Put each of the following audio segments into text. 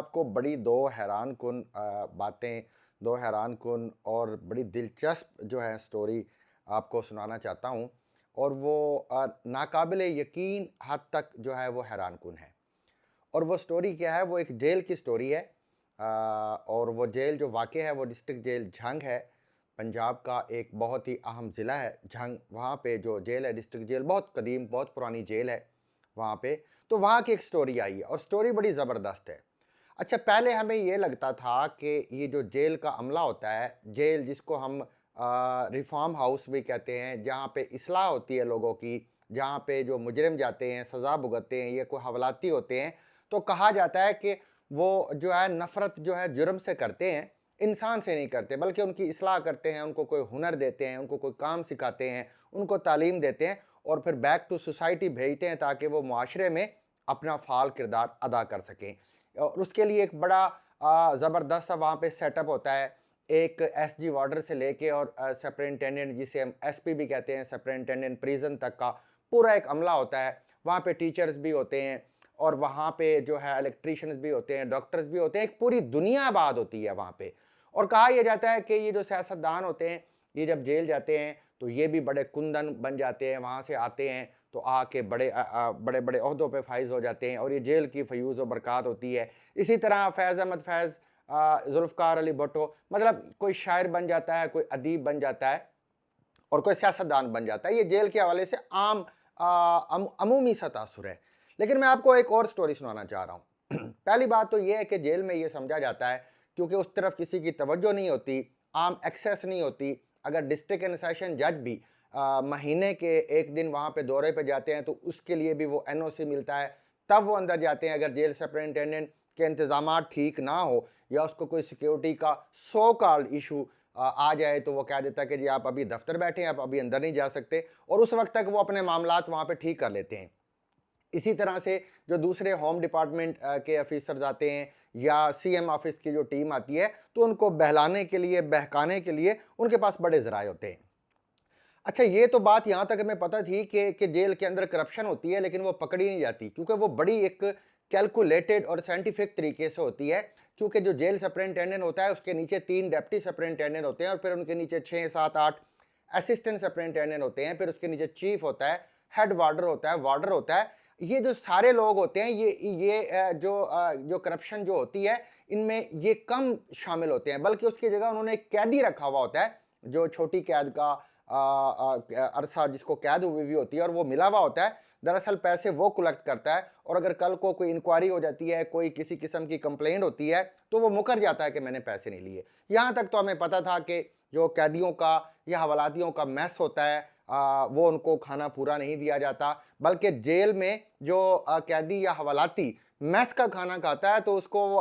आपको बड़ी दो हैरान कुन बातें, दो हैरान कुन और बड़ी दिलचस्प जो है स्टोरी आपको सुनाना चाहता हूँ। और वो नाकाबिले यकीन हद तक जो है वो हैरान कुन है। और वो स्टोरी क्या है, वो एक जेल की स्टोरी है। और वो जेल जो वाक़ई है वो डिस्ट्रिक्ट जेल झंग है। पंजाब का एक बहुत ही अहम ज़िला है झंग। वहाँ पे जो जेल है डिस्ट्रिक्ट जेल, बहुत कदीम बहुत पुरानी जेल है वहाँ पे। तो वहाँ की एक स्टोरी आई है और स्टोरी बड़ी ज़बरदस्त है। अच्छा, पहले हमें ये लगता था कि ये जो जेल का अमला होता है, जेल जिसको हम रिफ़ॉर्म हाउस भी कहते हैं, जहाँ पे इस्लाह होती है लोगों की, जहाँ पे जो मुजरिम जाते हैं, सज़ा भुगतते हैं, ये कोई हवालाती होते हैं, तो कहा जाता है कि वो जो है नफ़रत जो है जुर्म से करते हैं, इंसान से नहीं करते, बल्कि उनकी इस्लाह करते हैं, उनको कोई हुनर देते हैं, उनको कोई काम सिखाते हैं, उनको तालीम देते हैं और फिर बैक टू सोसाइटी भेजते हैं ताकि वो मुआशरे में अपना फ़ाल किरदार अदा कर सकें। और उसके लिए एक बड़ा ज़बरदस्त सा वहाँ पे सेटअप होता है। एक एसजी वार्डर से लेके और सुपरिटेंडेंट जिसे हम एसपी भी कहते हैं, सुपरिटेंडेंट प्रिज़न तक का पूरा एक अमला होता है। वहाँ पे टीचर्स भी होते हैं और वहाँ पे जो है इलेक्ट्रीशियंस भी होते हैं, डॉक्टर्स भी होते हैं, एक पूरी दुनिया आबाद होती है वहाँ पे। और कहा यह जाता है कि ये जो सियासतदान होते हैं, ये जब जेल जाते हैं, तो ये भी बड़े कुंदन बन जाते हैं, वहाँ से आते हैं, तो आके बड़े-बड़े ओहदों पे फ़ाइज़ हो जाते हैं और ये जेल की फ़यूज़ व बरक़ात होती है। इसी तरह फ़ैज़ अहमद फ़ैज़, ज़ुल्फ़िकार अली भुट्टो, मतलब कोई शायर बन जाता है, कोई अदीब बन जाता है और कोई सियासतदान बन जाता है। ये जेल के हवाले से आम अमूमी सा तासुर है। लेकिन मैं आपको एक और स्टोरी सुनाना चाह रहा हूँ। पहली बात तो ये है कि जेल में ये समझा जाता है, क्योंकि उस तरफ किसी की तवज्जो नहीं होती, आम एक्सेस नहीं होती। अगर डिस्ट्रिक्ट एंड सेशन जज भी महीने के एक दिन वहाँ पे दौरे पे जाते हैं, तो उसके लिए भी वो एनओसी मिलता है, तब वो अंदर जाते हैं। अगर जेल सुपरिटेंडेंट के इंतज़ामात ठीक ना हो या उसको कोई सिक्योरिटी का सो कॉल्ड इशू आ जाए, तो वो कह देता है कि जी आप अभी दफ्तर बैठे हैं, आप अभी अंदर नहीं जा सकते, और उस वक्त तक वो अपने मामलात वहाँ पे ठीक कर लेते हैं। इसी तरह से जो दूसरे होम डिपार्टमेंट के ऑफिसर्स आते हैं या सीएम ऑफिस की जो टीम आती है, तो उनको बहलाने के लिए, बहकाने के लिए उनके पास बड़े ज़राए होते हैं। अच्छा, ये तो बात यहाँ तक हमें पता थी कि जेल के अंदर करप्शन होती है, लेकिन वो पकड़ी नहीं जाती, क्योंकि वो बड़ी एक कैलकुलेटेड और साइंटिफिक तरीके से होती है। क्योंकि जो जेल सुपरिटेंडेंट होता है, उसके नीचे 3 डिप्टी सुपरिटेंडेंट होते हैं और फिर उनके नीचे 6, 7, 8 असिस्टेंट सुपरिटेंडेंट होते हैं। फिर उसके नीचे चीफ होता है, हेड वार्डर होता है, वार्डर होता है। ये जो सारे लोग होते हैं, जो करप्शन जो होती है, इनमें ये कम शामिल होते हैं, बल्कि उसकी जगह उन्होंने एक कैदी रखा हुआ होता है, जो छोटी कैद का अरसा जिसको कैद हुई हुई होती है और वो मिला हुआ होता है। दरअसल पैसे वो कलेक्ट करता है और अगर कल को कोई इंक्वायरी हो जाती है, कोई किसी किस्म की कंप्लेंट होती है, तो वो मुकर जाता है कि मैंने पैसे नहीं लिए। यहाँ तक तो हमें पता था कि जो कैदियों का या हवालातियों का मेस होता है, वो उनको खाना पूरा नहीं दिया जाता, बल्कि जेल में जो कैदी या हवालाती मेस का खाना खाता है, तो उसको वो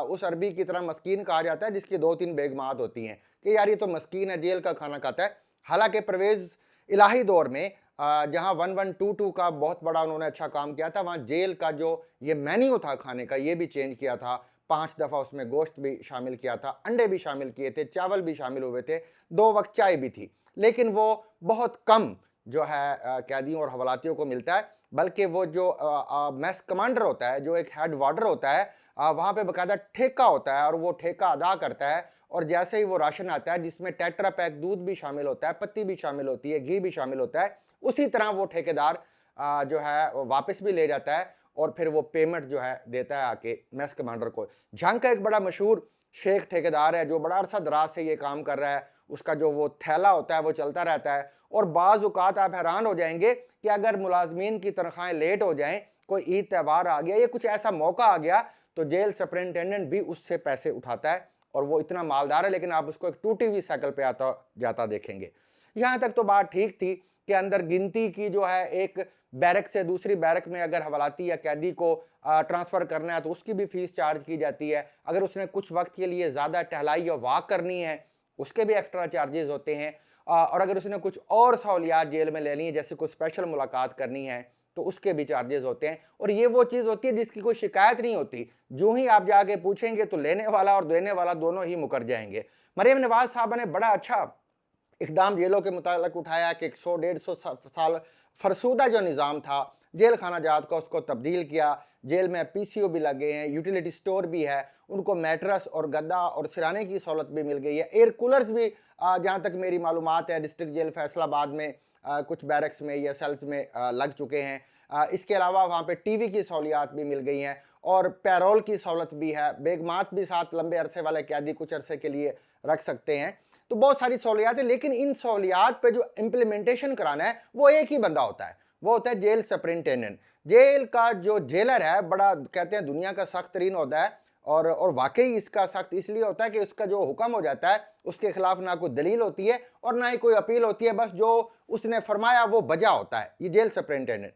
उस अरबी की तरह मस्कीन कहा जाता है जिसकी 2-3 बेगमात होती हैं कि यार ये तो मस्कीन है, जेल का खाना खाता है। हालांकि परवेज़ इलाही दौर में जहां 1122 का बहुत बड़ा उन्होंने अच्छा काम किया था, वहां जेल का जो ये मेन्यू था खाने का, ये भी चेंज किया था। 5 दफ़ा उसमें गोश्त भी शामिल किया था, अंडे भी शामिल किए थे, चावल भी शामिल हुए थे, 2 वक्त चाय भी थी। लेकिन वो बहुत कम जो है कैदियों और हवालातियों को मिलता है, बल्कि वो जो मेस कमांडर होता है, जो एक हेड वार्डर होता है, वहाँ पे बाकायदा ठेका होता है और वो ठेका अदा करता है। और जैसे ही वो राशन आता है जिसमें टेट्रा पैक दूध भी शामिल होता है, पत्ती भी शामिल होती है, घी भी शामिल होता है, उसी तरह वो ठेकेदार जो है वो वापस भी ले जाता है और फिर वो पेमेंट जो है देता है आके मेस कमांडर को। झंग का एक बड़ा मशहूर शेख ठेकेदार है जो बड़ा अरसा दराज से ये काम कर रहा है। उसका जो वो थैला होता है वो चलता रहता है और बाज़ औक़ात आप हैरान हो जाएंगे कि अगर मुलाजमीन की तनख्वाहें लेट हो जाएं, कोई ईद त्यौहार आ गया या कुछ ऐसा मौका आ गया, तो जेल सुपरिटेंडेंट भी उससे पैसे उठाता है और वो इतना मालदार है, लेकिन आप उसको एक टूटी हुई साइकिल पे आता जाता देखेंगे। यहाँ तक तो बात ठीक थी कि अंदर गिनती की जो है, एक बैरक से दूसरी बैरक में अगर हवालाती या कैदी को ट्रांसफ़र करना है तो उसकी भी फ़ीस चार्ज की जाती है। अगर उसने कुछ वक्त के लिए ज़्यादा टहलाई या वॉक करनी है, उसके भी एक्स्ट्रा चार्जेस होते हैं। और अगर उसने कुछ और सहूलियात जेल में लेनी है, जैसे कोई स्पेशल मुलाकात करनी है, तो उसके भी चार्जेस होते हैं। और ये वो चीज़ होती है जिसकी कोई शिकायत नहीं होती। जो ही आप जाके पूछेंगे तो लेने वाला और देने वाला दोनों ही मुकर जाएंगे। मरियम नवाज साहबा ने बड़ा अच्छा इकदाम जेलों के मुतालिक उठाया कि 100 150 साल फरसूदा जो निज़ाम था, जेल खाना जात का उसको तब्दील किया। जेल में पीसीओ भी लगे हैं, यूटिलिटी स्टोर भी है, उनको मैट्रेस और गद्दा और सिराने की सहूलत भी मिल गई है। एयर कूलर्स भी जहाँ तक मेरी मालूमात है डिस्ट्रिक्ट जेल फैसलाबाद में कुछ बैरक्स में या सेल्स में लग चुके हैं। इसके अलावा वहाँ पे टीवी की सहूलियात भी मिल गई हैं और पैरोल की सहूलत भी है। बेगमात भी साथ लंबे अरसे वाले कैदी कुछ अरसे के लिए रख सकते हैं। तो बहुत सारी सहूलियात है, लेकिन इन सहूलियात पे जो इम्प्लीमेंटेशन कराना है वो एक ही बंदा होता है, वो होता है जेल सुपरिटेंडेंट। जेल का जो जेलर है बड़ा कहते हैं दुनिया का सख्त तरीन होता है और वाकई इसका सख्त इसलिए होता है कि उसका जो हुक्म हो जाता है उसके खिलाफ ना कोई दलील होती है और ना ही कोई अपील होती है, बस जो उसने फरमाया वो बजा होता है, ये जेल सुपरिटेंडेंट।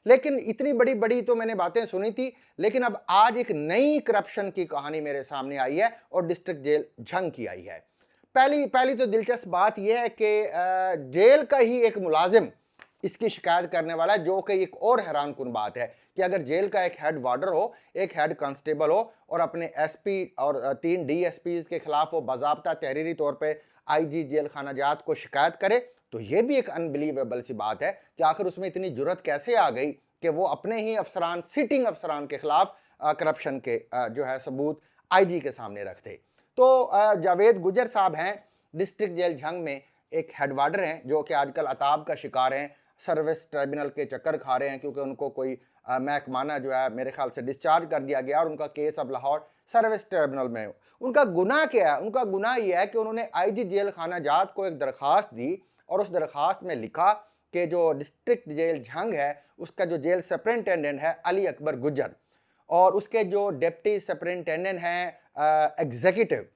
लेकिन इतनी बड़ी बड़ी तो मैंने बातें सुनी थी, लेकिन अब आज एक नई करप्शन की कहानी मेरे सामने आई है और डिस्ट्रिक्ट जेल झंग की आई है। पहली पहली तो दिलचस्प बात यह है कि जेल का ही एक मुलाजिम इसकी शिकायत करने वाला है, जो कि एक और हैरान कुन बात है कि अगर जेल का एक हेड वार्डर हो, एक हेड कांस्टेबल हो और अपने एसपी और 3 डीएसपी के खिलाफ वो बाज़ाब्ता तहरीरी तौर पे आईजी जेल खाना जात को शिकायत करे, तो ये भी एक अनबिलीवेबल सी बात है कि आखिर उसमें इतनी जुर्रत कैसे आ गई कि वो अपने ही अफसरान, सिटिंग अफसरान के खिलाफ करप्शन के जो है सबूत आईजी के सामने रखते। तो जावेद गुजर साहब हैं, डिस्ट्रिक्ट जेल झंग में एक हेड वार्डर हैं, जो कि आजकल अताब का शिकार हैं, सर्विस ट्रिब्यूनल के चक्कर खा रहे हैं क्योंकि उनको कोई महकमाना जो है मेरे ख्याल से डिस्चार्ज कर दिया गया और उनका केस अब लाहौर सर्विस ट्रिब्यूनल में हो। उनका गुनाह क्या है? उनका गुनाह यह है कि उन्होंने आईजी जेल खाना जात को एक दरख्वास्त दी और उस दरख्वास्त में लिखा कि जो डिस्ट्रिक्ट जेल झंग है उसका जो जेल सुपरिटेंडेंट है अली अकबर गुज्जर और उसके जो डिप्टी सुपरिटेंडेंट हैं एग्जीक्यूटिव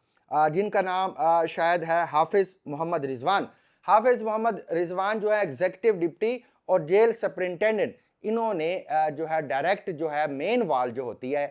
जिनका नाम शायद है हाफिज मोहम्मद रिजवान। हाफिज मोहम्मद रिजवान जो है एग्जीक्यूटिव डिप्टी और जेल सुपरिटेंडेंट, इन्होंने जो है डायरेक्ट जो है मेन वाल जो होती है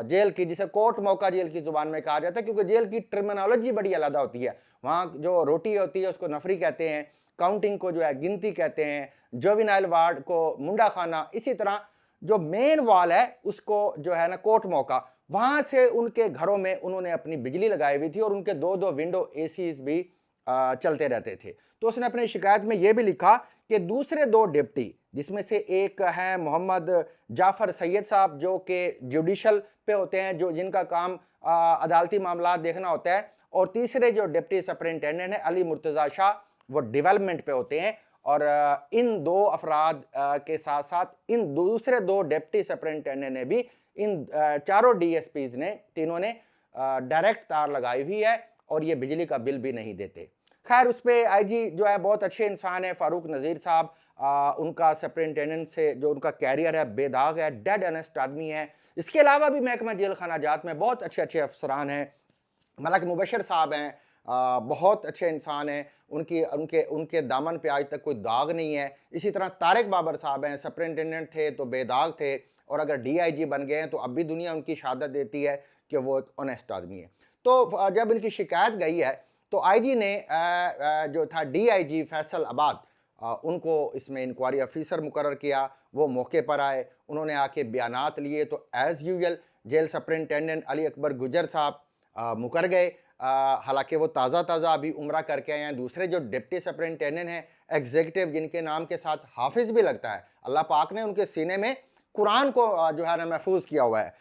जेल की, जिसे कोर्ट मौका जेल की जुबान में कहा जाता है क्योंकि जेल की टर्मिनोलॉजी बड़ी अलग होती है। वहाँ जो रोटी होती है उसको नफरी कहते हैं, काउंटिंग को जो है गिनती कहते हैं, जोविनाइल वार्ड को मुंडा खाना, इसी तरह जो मेन वाल है उसको जो है ना कोर्ट मौका, वहां से उनके घरों में उन्होंने अपनी बिजली लगाई हुई थी और उनके दो दो विंडो एसीज भी चलते रहते थे। तो उसने अपनी शिकायत में यह भी लिखा कि दूसरे 2 डिप्टी, जिसमें से एक है मोहम्मद जाफर सैयद साहब जो कि जुडिशल पे होते हैं, जो जिनका काम अदालती मामला देखना होता है, और तीसरे जो डिप्टी सुपरिटेंडेंट है अली मुर्तज़ा शाह, वो डेवलपमेंट पे होते हैं। और इन 2 अफराद के साथ साथ इन दूसरे 2 डिप्टी सुपरिटेंडेंट ने भी इन चारों डीएसपीज ने, तीनों ने डायरेक्ट तार लगाई हुई है और ये बिजली का बिल भी नहीं देते। खैर उस पर आईजी जो है बहुत अच्छे इंसान है, फारूक नज़ीर साहब, उनका सुपरिटेंडेंट से जो उनका कैरियर है बेदाग है, डेड ऑनेस्ट आदमी है। इसके अलावा भी महकमा जेल खाना जात में बहुत अच्छे अच्छे अफसरान हैं। मलक मुबशर साहब हैं, बहुत अच्छे इंसान हैं, उनकी उनके उनके दामन पे आज तक कोई दाग नहीं है। इसी तरह तारिक बाबर साहब हैं, सुपरिटेंडेंट थे तो बेदाग थे और अगर डीआईजी बन गए हैं तो अब भी दुनिया उनकी शहादत देती है कि वो एक ऑनेस्ट आदमी है। तो जब इनकी शिकायत गई है तो आईजी ने जो था डीआईजी फैसल आबाद, उनको इसमें इंक्वायरी ऑफिसर मुकर्रर किया। वो मौके पर आए, उन्होंने आके बयानात लिए तो as usual jail superintendent Ali Akbar Gujjar साहब मुकर गए। हालांकि वो ताज़ा ताज़ा अभी उम्रा करके आए हैं। दूसरे जो डिप्टी सुपरिटेंडेंट हैं एग्जीक्यूटिव, जिनके नाम के साथ हाफिज भी लगता है, अल्लाह पाक ने उनके सीने में कुरान को जो है ना महफूज किया हुआ है,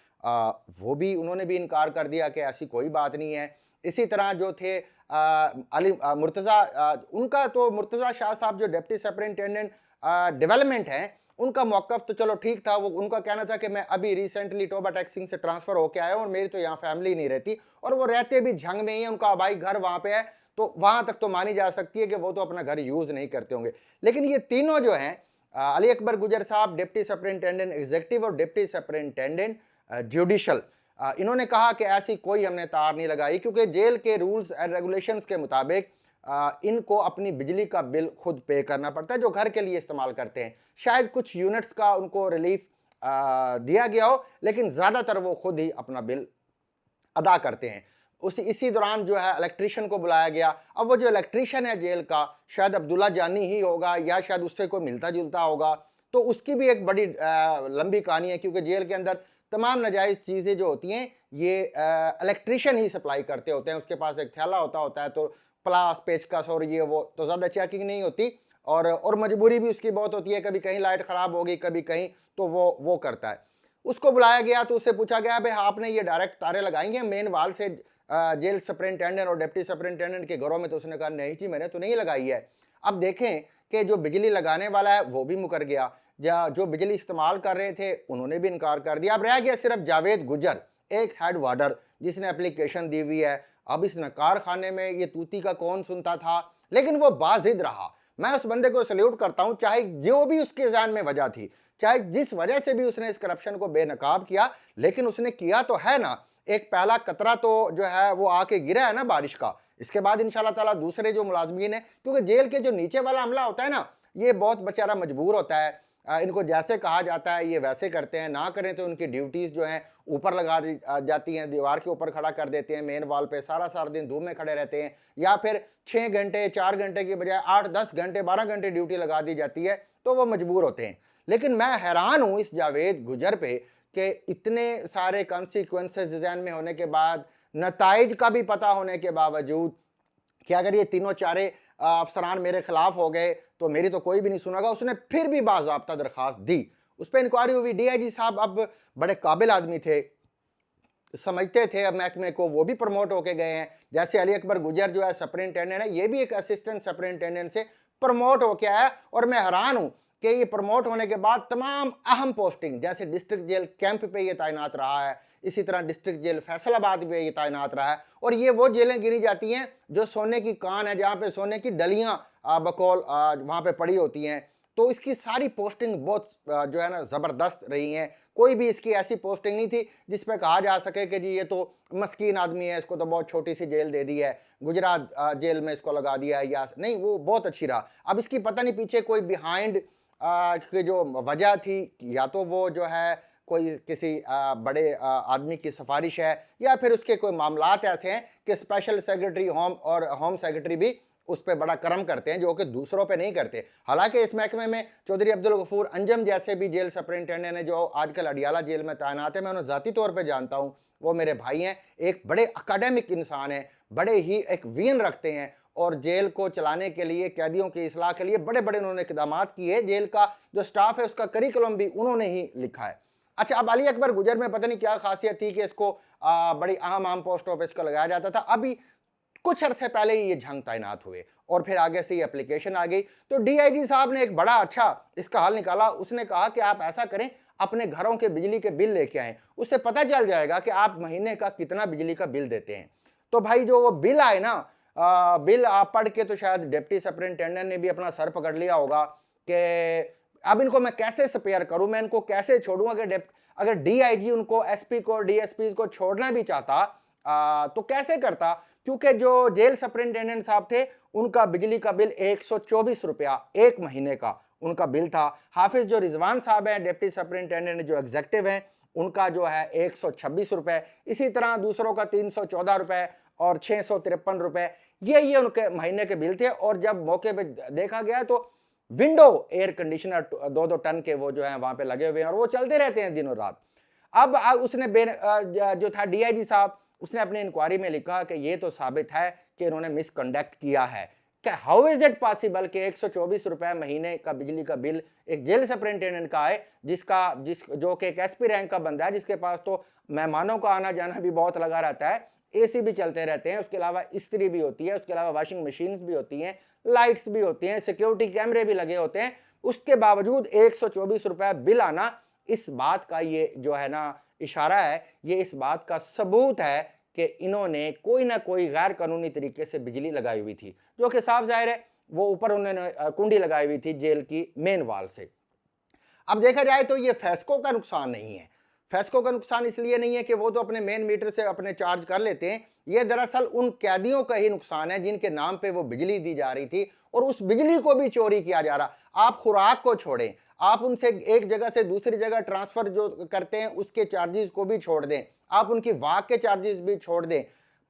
वो भी उन्होंने भी इनकार कर दिया कि ऐसी कोई बात नहीं है। इसी तरह जो थे अली मुर्तज़ा, उनका तो मुर्तज़ा शाह साहब जो डिप्टी सुपरिटेंडेंट डेवलपमेंट हैं, उनका मौक़िफ़ तो चलो ठीक था। वो उनका कहना था कि मैं अभी रिसेंटली टोबा टैक्सिंग से ट्रांसफ़र होके आया हूँ और मेरी तो यहाँ फैमिली नहीं रहती और वो रहते भी झंग में ही हैं, उनका आबाई घर वहाँ पे है, तो वहाँ तक तो मानी जा सकती है कि वो तो अपना घर यूज़ नहीं करते होंगे। लेकिन ये तीनों जो हैं, अली अकबर गुज्जर साहब डिप्टी सुपरिटेंडेंट एग्जीक्यूटिव और डिप्टी सुपरिटेंडेंट जुडिशल, इन्होंने कहा कि ऐसी कोई हमने तार नहीं लगाई क्योंकि जेल के रूल्स एंड रेगुलेशंस के मुताबिक इनको अपनी बिजली का बिल खुद पे करना पड़ता है जो घर के लिए इस्तेमाल करते हैं। शायद कुछ यूनिट्स का उनको रिलीफ दिया गया हो, लेकिन ज़्यादातर वो खुद ही अपना बिल अदा करते हैं। इसी दौरान जो है इलेक्ट्रीशियन को बुलाया गया। अब वो जो इलेक्ट्रीशियन है जेल का, शायद अब्दुल्ला जानी ही होगा या शायद उससे कोई मिलता जुलता होगा, तो उसकी भी एक बड़ी लंबी कहानी है क्योंकि जेल के अंदर तमाम नाजायज़ चीज़ें जो होती हैं ये इलेक्ट्रीशियन ही सप्लाई करते होते हैं। उसके पास एक थैला होता है तो प्लास पेचकस और ये वो तो ज़्यादा चेकिंग नहीं होती, और मजबूरी भी उसकी बहुत होती है, कभी कहीं लाइट ख़राब होगी, कभी कहीं, तो वो करता है। उसको बुलाया गया तो उससे पूछा गया, भाई आपने ये डायरेक्ट तारें लगाई हैं मेन वाल से जेल सुपरिटेंडेंट और डिप्टी सुपरिटेंडेंट के घरों में? तो उसने कहा नहीं जी, मैंने तो नहीं लगाई है। अब देखें कि जो बिजली लगाने वाला है वो भी मुकर गया, या जो बिजली इस्तेमाल कर रहे थे उन्होंने भी इनकार कर दिया। अब रह गया सिर्फ जावेद गुजर, एक हेड वार्डर, जिसने एप्लीकेशन दी हुई है। अब इस नकार खाने में ये तूती का कौन सुनता था, लेकिन वो बाजिद रहा। मैं उस बंदे को सल्यूट करता हूं, चाहे जो भी उसके ज़हन में वजह थी, चाहे जिस वजह से भी उसने इस करप्शन को बेनकाब किया, लेकिन उसने किया तो है ना। एक पहला कतरा तो जो है वो आके गिरा है ना बारिश का, इसके बाद इंशाल्लाह ताला दूसरे जो मुलाजमीन है, क्योंकि जेल के जो नीचे वाला अमला होता है ना, ये बहुत बेचारा मजबूर होता है। इनको जैसे कहा जाता है ये वैसे करते हैं, ना करें तो उनकी ड्यूटीज़ जो हैं ऊपर लगा दी जाती हैं, दीवार के ऊपर खड़ा कर देते हैं, मेन वॉल पे सारा सारा दिन धूप में खड़े रहते हैं, या फिर 6 घंटे 4 घंटे की बजाय 8-10 घंटे 12 घंटे ड्यूटी लगा दी जाती है, तो वो मजबूर होते हैं। लेकिन मैं हैरान हूँ इस जावेद गुजर पे कि इतने सारे कॉन्सिक्वेंसेस ज़हन में होने के बाद, नताइज का भी पता होने के बावजूद, कि अगर ये तीनों चारे अफसरान मेरे खिलाफ हो गए तो मेरी तो कोई भी नहीं सुनेगा, उसने फिर भी बाज़ाब्ता दरखास्त दी। उस पर इंक्वायरी हुई। डीआईजी साहब अब बड़े काबिल आदमी थे, समझते थे अब महकमे को, वो भी प्रमोट होके गए हैं। जैसे अली अकबर गुजर जो है सुपरिटेंडेंट है, ये भी एक असिस्टेंट सुपरिटेंडेंट से प्रमोट होके आया। और मैं हैरान हूं कि ये प्रमोट होने के बाद तमाम अहम पोस्टिंग, जैसे डिस्ट्रिक्ट जेल कैंप पे ये तैनात रहा है, इसी तरह डिस्ट्रिक्ट जेल फैसलाबाद पे ये तैनात रहा है। और ये वो जेलें गिनी जाती हैं जो सोने की कान है, जहाँ पे सोने की डलियाँ बकौल वहाँ पे पड़ी होती हैं। तो इसकी सारी पोस्टिंग बहुत जो है ना ज़बरदस्त रही हैं। कोई भी इसकी ऐसी पोस्टिंग नहीं थी जिस पे कहा जा सके कि जी ये तो मस्कीन आदमी है, इसको तो बहुत छोटी सी जेल दे दी है, गुजरात जेल में इसको लगा दिया है, या नहीं, वो बहुत अच्छी रहा। अब इसकी पता नहीं पीछे कोई बिहाइंड की जो वजह थी, या तो वो जो है कोई किसी बड़े आदमी की सिफारिश है, या फिर उसके कोई मामलात ऐसे हैं कि स्पेशल सेक्रेटरी होम और होम सेक्रेटरी भी उस पर बड़ा करम करते हैं, जो कि दूसरों पे नहीं करते। हालांकि इस महकमे में चौधरी अब्दुल गफूर अंजम जैसे भी जेल सुपरिटेंडेंट हैं, जो आजकल अडियाला जेल में तैनात है, मैं उन्हें ज़ाती तौर पे जानता हूँ, वो मेरे भाई हैं, एक बड़े अकाडेमिक इंसान हैं, बड़े ही एक विजन रखते हैं, और जेल को चलाने के लिए, कैदियों की इस्लाह के लिए बड़े बड़े उन्होंने इकदाम किए। जेल का जो स्टाफ है उसका करिकुलम भी उन्होंने ही लिखा है। अच्छा, अब अली अकबर गुजर में पता नहीं क्या खासियत थी कि इसको बड़ी अहम पोस्टों पर इसको लगाया जाता था। अभी कुछ अरसे पहले ही ये झंग तैनात हुए और फिर आगे से ये एप्लीकेशन आ गई, तो डीआईजी साहब ने एक बड़ा अच्छा इसका हल निकाला। उसने कहा कि आप ऐसा करें, अपने घरों के बिजली के बिल लेके आएं, उससे पता चल जाएगा कि आप महीने का कितना बिजली का बिल देते हैं। तो भाई जो वो बिल आए ना, बिल आप पढ़ के तो शायद डिप्टी सुपरिटेंडेंट ने भी अपना सर पकड़ लिया होगा कि अब इनको मैं कैसे स्पेयर करूं, मैं इनको कैसे छोड़ूं। अगर डीआईजी उनको एसपी को डीएसपी को छोड़ना भी चाहता तो कैसे करता, क्योंकि जो जेल सुपरिटेंडेंट साहब थे उनका बिजली का बिल 124 रुपया एक महीने का उनका बिल था। हाफिज जो रिजवान साहब हैं डिप्टी सुपरिटेंडेंट जो एग्जेक्टिव हैं, उनका जो है 126 रुपए, इसी तरह दूसरों का 314 रुपए और 653 रुपए, ये उनके महीने के बिल थे। और जब मौके पे देखा गया तो विंडो एयर कंडीशनर 2-2 टन के वो जो है वहां पे लगे हुए हैं और वो चलते रहते हैं दिनों रात। अब उसने जो था डीआईजी साहब, उसने अपनी इंक्वायरी में लिखा कि ये तो साबित है कि इन्होंने मिसकंडक्ट किया है। क्या हाउ इज इट पॉसिबल कि 124 रुपए महीने का बिजली का बिल एक जेल सुपरिटेंडेंट का है, जो कि एक एसपी रैंक का बंदा है, जिसके पास तो मेहमानों का आना जाना भी बहुत लगा रहता है, एसी भी चलते रहते हैं, उसके अलावा इस्त्री भी होती है, उसके अलावा वॉशिंग मशीन भी होती हैं, लाइट्स भी होती हैं, सिक्योरिटी कैमरे भी लगे होते हैं, उसके बावजूद 124 रुपए बिल आना, इस बात का ये जो है ना इशारा है, ये इस बात का सबूत है कि इन्होंने कोई ना कोई गैर कानूनी तरीके से बिजली लगाई हुई थी, जो कि साफ जाहिर है वो ऊपर उन्होंने कुंडी लगाई हुई थी जेल की मेन वाल से। अब देखा जाए तो ये फेस्को का नुकसान नहीं है। फेस्को का नुकसान इसलिए नहीं है कि वो तो अपने मेन मीटर से अपने चार्ज कर लेते हैं, ये दरअसल उन कैदियों का ही नुकसान है जिनके नाम पे वो बिजली दी जा रही थी और उस बिजली को भी चोरी किया जा रहा। आप खुराक को छोड़ें, आप उनसे एक जगह से दूसरी जगह ट्रांसफर जो करते हैं उसके चार्जेस को भी छोड़ दें, आप उनकी वाक के चार्जेस भी छोड़ दें,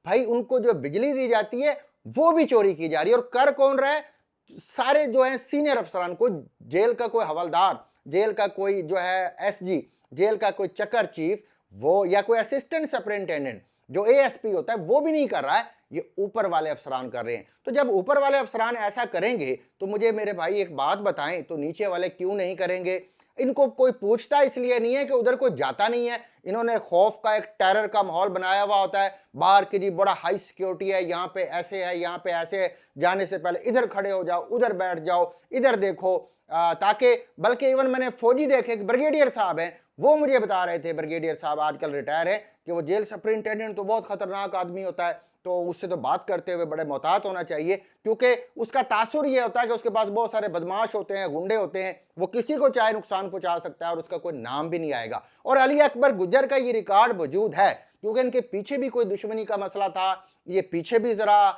भाई उनको जो बिजली दी जाती है वो भी चोरी की जा रही है। और कर कौन रहा है? सारे जो है सीनियर अफसरान को, जेल का कोई हवलदार, जेल का कोई जो है एसजी, जेल का कोई चक्कर चीफ, वो या कोई असिस्टेंट सुपरिटेंडेंट, जो एएसपी होता है वो भी नहीं कर रहा है, ये ऊपर वाले अफसरान कर रहे हैं। तो जब ऊपर वाले अफसरान ऐसा करेंगे तो मुझे मेरे भाई एक बात बताएं, तो नीचे वाले क्यों नहीं करेंगे? इनको कोई पूछता इसलिए नहीं है कि उधर कोई जाता नहीं है। इन्होंने खौफ का एक टेरर का माहौल बनाया हुआ होता है बाहर की, जी बड़ा हाई सिक्योरिटी है, यहाँ पे ऐसे है, यहाँ पे ऐसे है, जाने से पहले इधर खड़े हो जाओ, उधर बैठ जाओ, इधर देखो, ताकि बल्कि इवन मैंने फौजी देखे, ब्रिगेडियर साहब हैं, वो मुझे बता रहे थे, ब्रिगेडियर साहब आजकल रिटायर है, कि वो जेल सुपरिंटेंडेंट तो बहुत खतरनाक आदमी होता है, तो उससे तो बात करते हुए बड़े मोहतात होना चाहिए, क्योंकि उसका तासुर ये होता है कि उसके पास बहुत सारे बदमाश होते हैं, गुंडे होते हैं, वो किसी को चाहे नुकसान पहुंचा सकता है और उसका कोई नाम भी नहीं आएगा। और अली अकबर गुज्जर का ये रिकॉर्ड मौजूद है, क्योंकि इनके पीछे भी कोई दुश्मनी का मसला था, ये पीछे भी जरा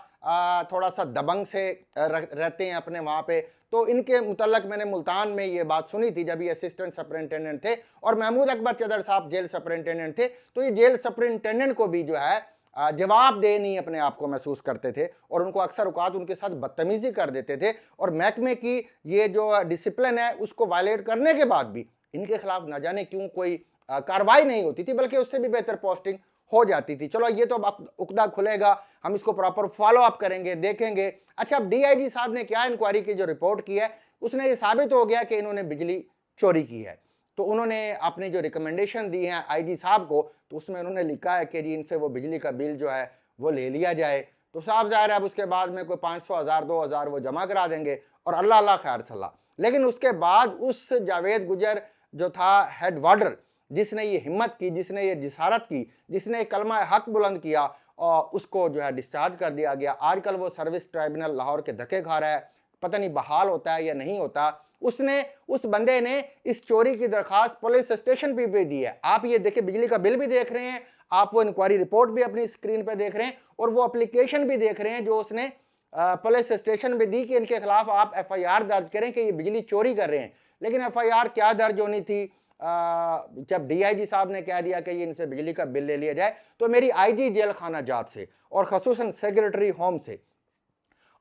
थोड़ा सा दबंग से रहते हैं अपने वहां पे। तो इनके मुतल्लक मैंने मुल्तान में ये बात सुनी थी जब ये असिस्टेंट सुपरिंटेंडेंट थे और महमूद अकबर चदर साहब जेल सुपरिंटेंडेंट थे, तो ये जेल सुपरिंटेंडेंट को भी जो है जवाबदेह नहीं अपने आप को महसूस करते थे और उनको अक्सर औकात उनके साथ बदतमीजी कर देते थे, और महकमे की ये जो डिसिप्लिन है उसको वायलेट करने के बाद भी इनके खिलाफ न जाने क्यों कोई कार्रवाई नहीं होती थी, बल्कि उससे भी बेहतर पोस्टिंग हो जाती थी। चलो ये तो अब उकदा खुलेगा, हम इसको प्रॉपर फॉलो अप करेंगे, देखेंगे। अच्छा, अब डीआईजी साहब ने क्या इंक्वायरी की जो रिपोर्ट की है उसने ये साबित हो गया कि इन्होंने बिजली चोरी की है। तो उन्होंने अपनी जो रिकमेंडेशन दी है आईजी साहब को, तो उसमें उन्होंने लिखा है कि जी इनसे वो बिजली का बिल जो है वो ले लिया जाए। तो साफ जाहिर है अब उसके बाद में कोई 500 हज़ार 2000 वो जमा करा देंगे और अल्लाह अल्लाह खैर सलाह। लेकिन उसके बाद उस जावेद गुजर जो था हेड वार्डर, जिसने ये हिम्मत की, जिसने ये जिसारत की, जिसने कलमा हक बुलंद किया, और उसको जो है डिस्चार्ज कर दिया गया। आजकल वो सर्विस ट्राइब्यूनल लाहौर के धक्के खा रहा है, पता नहीं बहाल होता है या नहीं होता। उसने, उस बंदे ने इस चोरी की दरखास्त पुलिस स्टेशन पे भी दी है। आप ये देखिए, बिजली का बिल भी देख रहे हैं, आप वो इंक्वायरी रिपोर्ट भी अपनी स्क्रीन पे देख रहे हैं, और वो एप्लीकेशन भी देख रहे हैं जो उसने पुलिस स्टेशन पे दी कि इनके खिलाफ आप एफआईआर दर्ज करें कि ये बिजली चोरी कर रहे हैं। लेकिन एफआईआर क्या दर्ज होनी थी? जब डीआईजी साहब ने कह दिया कि ये इनसे बिजली का बिल ले लिया जाए, तो मेरी आईजी जेल खाना जात से और खसूसन सेक्रेटरी होम से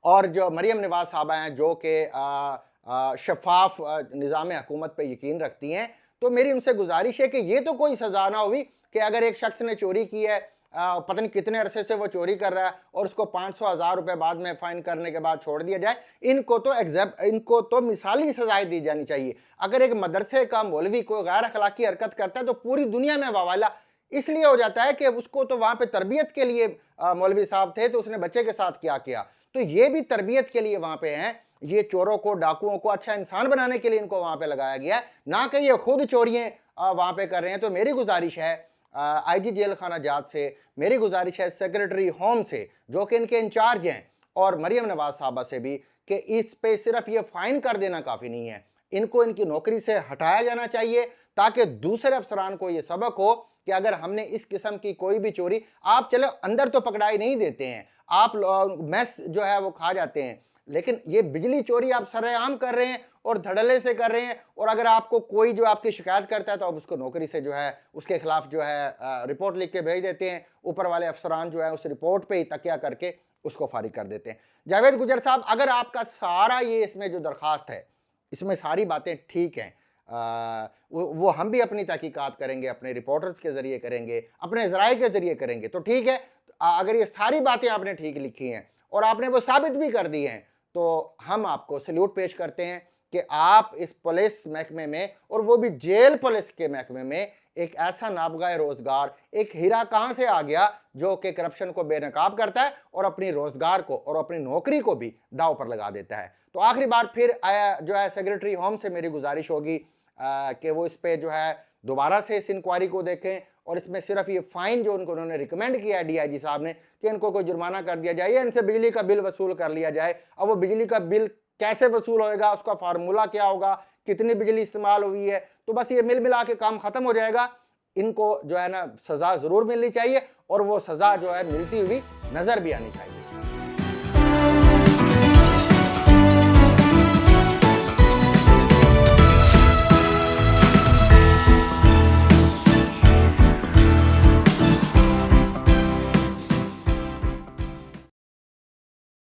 और जो मरियम नवाज साहबा हैं जो कि शफाफ निज़ाम हुकूमत पे यकीन रखती हैं, तो मेरी उनसे गुजारिश है कि ये तो कोई सज़ा ना हुई कि अगर एक शख्स ने चोरी की है, पता नहीं कितने अरसे से वो चोरी कर रहा है, और उसको 500 हज़ार रुपये बाद में फ़ाइन करने के बाद छोड़ दिया जाए। इनको तो मिसाली सजाएं दी जानी चाहिए। अगर एक मदरसे का मौलवी कोई गैर अखलाकी हरकत करता है तो पूरी दुनिया में वावाला इसलिए हो जाता है कि उसको तो वहाँ पे तरबियत के लिए मौलवी साहब थे, तो उसने बच्चे के साथ क्या किया। तो ये भी तरबियत के लिए वहाँ पे हैं। ये चोरों को, डाकुओं को अच्छा इंसान बनाने के लिए इनको वहाँ पे लगाया गया है, ना कि ये खुद चोरियाँ वहाँ पे कर रहे हैं। तो मेरी गुजारिश है आईजी जेल खाना जात से, मेरी गुजारिश है सेक्रेटरी होम से जो कि इनके इंचार्ज हैं, और मरियम नवाज साहबा से भी, कि इस पे सिर्फ ये फाइन कर देना काफ़ी नहीं है, इनको इनकी नौकरी से हटाया जाना चाहिए, ताकि दूसरे अफसरान को ये सबक हो कि अगर हमने इस किस्म की कोई भी चोरी, आप चलो अंदर तो पकड़ाई नहीं देते हैं, आप मैस जो है वो खा जाते हैं, लेकिन ये बिजली चोरी आप सरेआम कर रहे हैं और धड़ल्ले से कर रहे हैं। और अगर आपको कोई जो आपकी शिकायत करता है तो आप उसको नौकरी से जो है उसके खिलाफ जो है रिपोर्ट लिख के भेज देते हैं। ऊपर वाले अफसरान जो है उस रिपोर्ट पे ही तकिया करके उसको फारिग कर देते हैं। जावेद गुजर साहब, अगर आपका सारा ये इसमें जो दरख्वास्त है, इसमें सारी बातें ठीक हैं, वो हम भी अपनी तहकीकात करेंगे, अपने रिपोर्टर्स के ज़रिए करेंगे, अपने ज़राए के ज़रिए करेंगे, तो ठीक है। अगर ये सारी बातें आपने ठीक लिखी हैं और आपने वो साबित भी कर दी हैं, तो हम आपको सल्यूट पेश करते हैं कि आप इस पुलिस महकमे में, और वो भी जेल पुलिस के महकमे में, एक ऐसा नाबगाए रोजगार, एक हीरा कहाँ से आ गया जो कि करप्शन को बेनकाब करता है और अपनी रोजगार को और अपनी नौकरी को भी दाव पर लगा देता है। तो आखिरी बार फिर जो है सेक्रेटरी होम से मेरी गुजारिश होगी कि वो इस पे जो है दोबारा से इस इंक्वायरी को देखें, और इसमें सिर्फ ये फाइन जो उन्होंने रिकमेंड किया है डीआईजी साहब ने कि इनको कोई जुर्माना कर दिया जाए या इनसे बिजली का बिल वसूल कर लिया जाए। अब वो बिजली का बिल कैसे वसूल होएगा, उसका फार्मूला क्या होगा, कितनी बिजली इस्तेमाल हुई है, तो बस ये मिल मिला के काम खत्म हो जाएगा। इनको जो है ना सज़ा ज़रूर मिलनी चाहिए, और वो सज़ा जो है मिलती हुई नज़र भी आनी चाहिए।